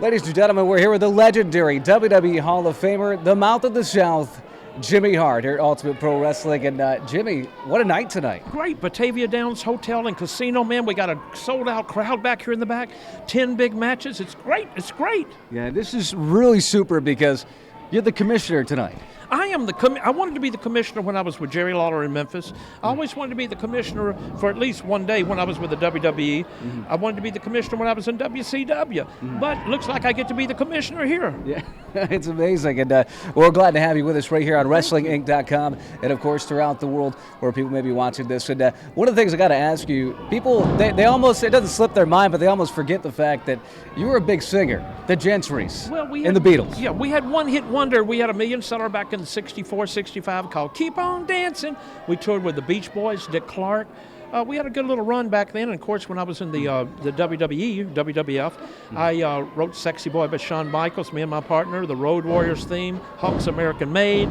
Ladies and gentlemen, we're here with the legendary WWE Hall of Famer, the Mouth of the South, Jimmy Hart, here at Ultimate Pro Wrestling. And Jimmy, what a night tonight. Great. Batavia Downs Hotel and Casino, man. We got a sold-out crowd back here in the back. 10 big matches. It's great. It's great. Yeah, this is really super because you're the commissioner tonight. I am I wanted to be the commissioner when I was with Jerry Lawler in Memphis. I always wanted to be the commissioner for at least one day when I was with the WWE. I wanted to be the commissioner when I was in WCW. But looks like I get to be the commissioner here. Yeah, it's amazing. And we're glad to have you with us right here on WrestlingInc.com and, of course, throughout the world where people may be watching this. And one of the things I got to ask you, people, they almost, it doesn't slip their mind, but they almost forget the fact that you were a big singer, the Gentrys, and the Beatles. Yeah, we had one hit wonder. We had a million seller back in 64, 65 called Keep On Dancing. We toured with the Beach Boys, Dick Clark. We had a good little run back then. And, of course, when I was in the WWE, WWF, I wrote Sexy Boy by Shawn Michaels, me and my partner, the Road Warriors theme, Hulk's American Made,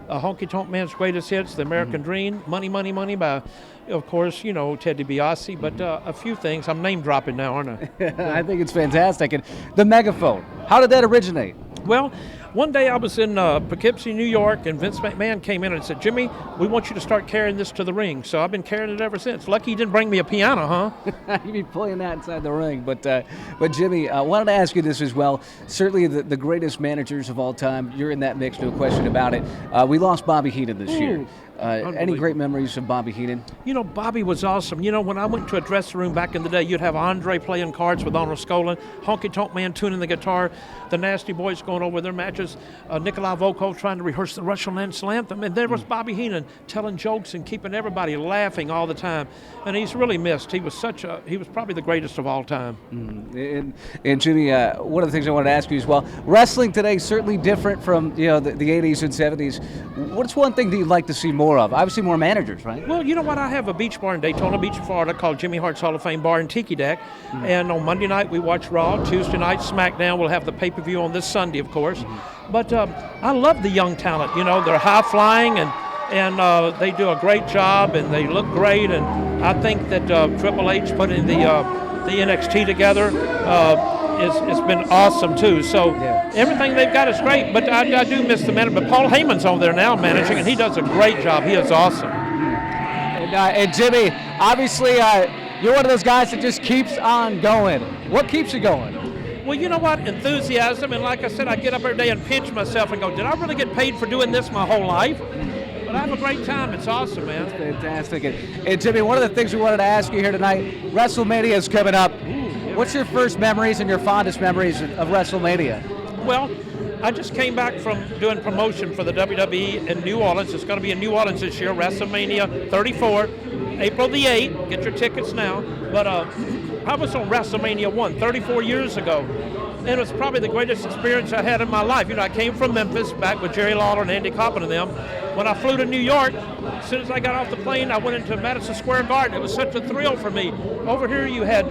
Honky Tonk Man's Greatest Hits, The American Dream, Money, Money, Money by, of course, you know, Ted DiBiase, but a few things. I'm name dropping now, aren't I? I think it's fantastic. And the Megaphone, how did that originate? Well, one day I was in Poughkeepsie, New York, and Vince McMahon came in and said, Jimmy, we want you to start carrying this to the ring. So I've been carrying it ever since. Lucky you didn't bring me a piano, huh? You'd be playing that inside the ring. But Jimmy, I wanted to ask you this as well. Certainly the greatest managers of all time, you're in that mix, no question about it. We lost Bobby Heenan this year. Any great memories of Bobby Heenan? You know, Bobby was awesome. You know, when I went to a dressing room back in the day, you'd have Andre playing cards with Arnold Skolin, Honky Tonk Man tuning the guitar, the Nasty Boys going over their matches, Nikolai Volkov trying to rehearse the Russian National Anthem, and there was Bobby Heenan telling jokes and keeping everybody laughing all the time. And he's really missed. He was probably the greatest of all time. And Jimmy, one of the things I wanted to ask you as well, wrestling today is certainly different from, you know, the 80s and 70s. What's one thing that you'd like to see more of? Obviously more managers, right? Well, you know what? I have a beach bar in Daytona Beach, Florida called Jimmy Hart's Hall of Fame Bar and Tiki Deck. And on Monday night we watch Raw. Tuesday night SmackDown. We'll have the pay-per-view on this Sunday, of course. But I love the young talent. You know, they're high-flying and they do a great job and they look great. And I think that Triple H putting the NXT together it's been awesome too. So everything they've got is great, but I do miss the manager. But Paul Heyman's over there now managing, and he does a great job. He is awesome. And Jimmy, obviously you're one of those guys that just keeps on going. What keeps you going? Well, you know what? Enthusiasm, and like I said, I get up every day and pinch myself and go, did I really get paid for doing this my whole life? But I have a great time. It's awesome, man. It's fantastic. And Jimmy, one of the things we wanted to ask you here tonight, WrestleMania is coming up. What's your first memories and your fondest memories of WrestleMania? Well, I just came back from doing promotion for the WWE in New Orleans. It's going to be in New Orleans this year, WrestleMania 34, April the 8th. Get your tickets now. But I was on WrestleMania 1 34 years ago, and it was probably the greatest experience I had in my life. You know, I came from Memphis back with Jerry Lawler and Andy Coppin and them. When I flew to New York, as soon as I got off the plane, I went into Madison Square Garden. It was such a thrill for me. Over here you had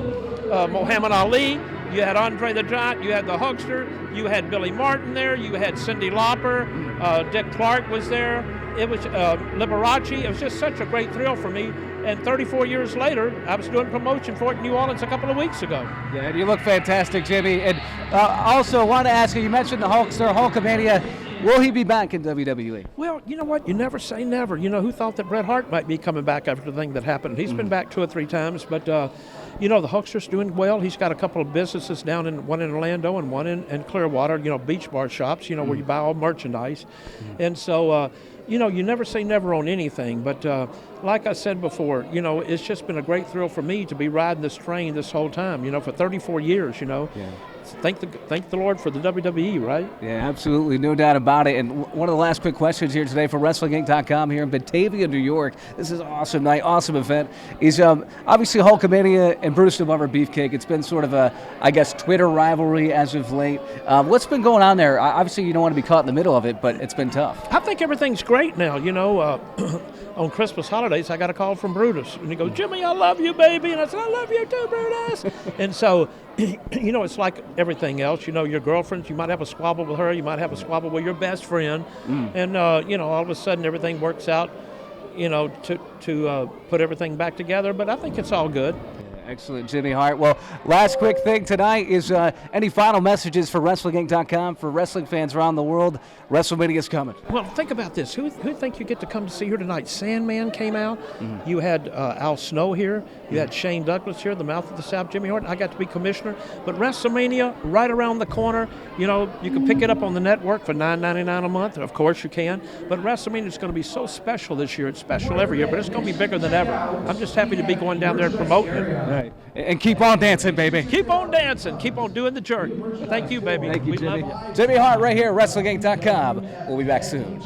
Muhammad Ali, you had Andre the Giant, you had the Huckster, you had Billy Martin there, you had Cyndi Lauper, Dick Clark was there, it was Liberace. It was just such a great thrill for me. And 34 years later, I was doing promotion for it in New Orleans a couple of weeks ago. Yeah, and you look fantastic, Jimmy. And also, I wanted to ask you mentioned the Hulkster, Hulkamania. Will he be back in WWE? Well, you know what? You never say never. You know, who thought that Bret Hart might be coming back after the thing that happened? He's been back 2 or 3 times, but, you know, the Hulkster's doing well. He's got a couple of businesses down in one in Orlando and one in Clearwater, you know, beach bar shops, you know, where you buy all merchandise. And so, you know, you never say never on anything, but like I said before, you know, it's just been a great thrill for me to be riding this train this whole time, you know, for 34 years, you know. Yeah. Thank the Lord for the WWE, right? Yeah, absolutely, no doubt about it. And one of the last quick questions here today for WrestlingInc.com here in Batavia, New York. This is an awesome night, awesome event. Is obviously Hulkamania and Brutus the Barber Beefcake. It's been sort of a, I guess, Twitter rivalry as of late. What's been going on there? Obviously, you don't want to be caught in the middle of it, but it's been tough. I think everything's great now. You know, on Christmas holidays, I got a call from Brutus, and he goes, "Jimmy, I love you, baby," and I said, "I love you too, Brutus." And so, you know, it's like everything else. You know, your girlfriend, you might have a squabble with her, you might have a squabble with your best friend, and you know, all of a sudden everything works out, you know, to put everything back together. But I think it's all good. Excellent, Jimmy Hart. Well, last quick thing tonight is any final messages for WrestlingInc.com for wrestling fans around the world? WrestleMania is coming. Well, think about this. Who think you get to come to see here tonight? Sandman came out. Mm-hmm. You had Al Snow here. You had Shane Douglas here, the mouth of the South, Jimmy Hart. I got to be commissioner. But WrestleMania, right around the corner. You know, you can pick it up on the network for $9.99 a month. Of course you can. But WrestleMania is going to be so special this year. It's special every year, but it's going to be bigger than ever. I'm just happy to be going down there and promoting it. Right. And keep on dancing, baby. Keep on dancing. Keep on doing the jerk. Thank you, baby. Thank you, we Jimmy. love you. Jimmy Hart right here, WrestlingInc.com. We'll be back soon.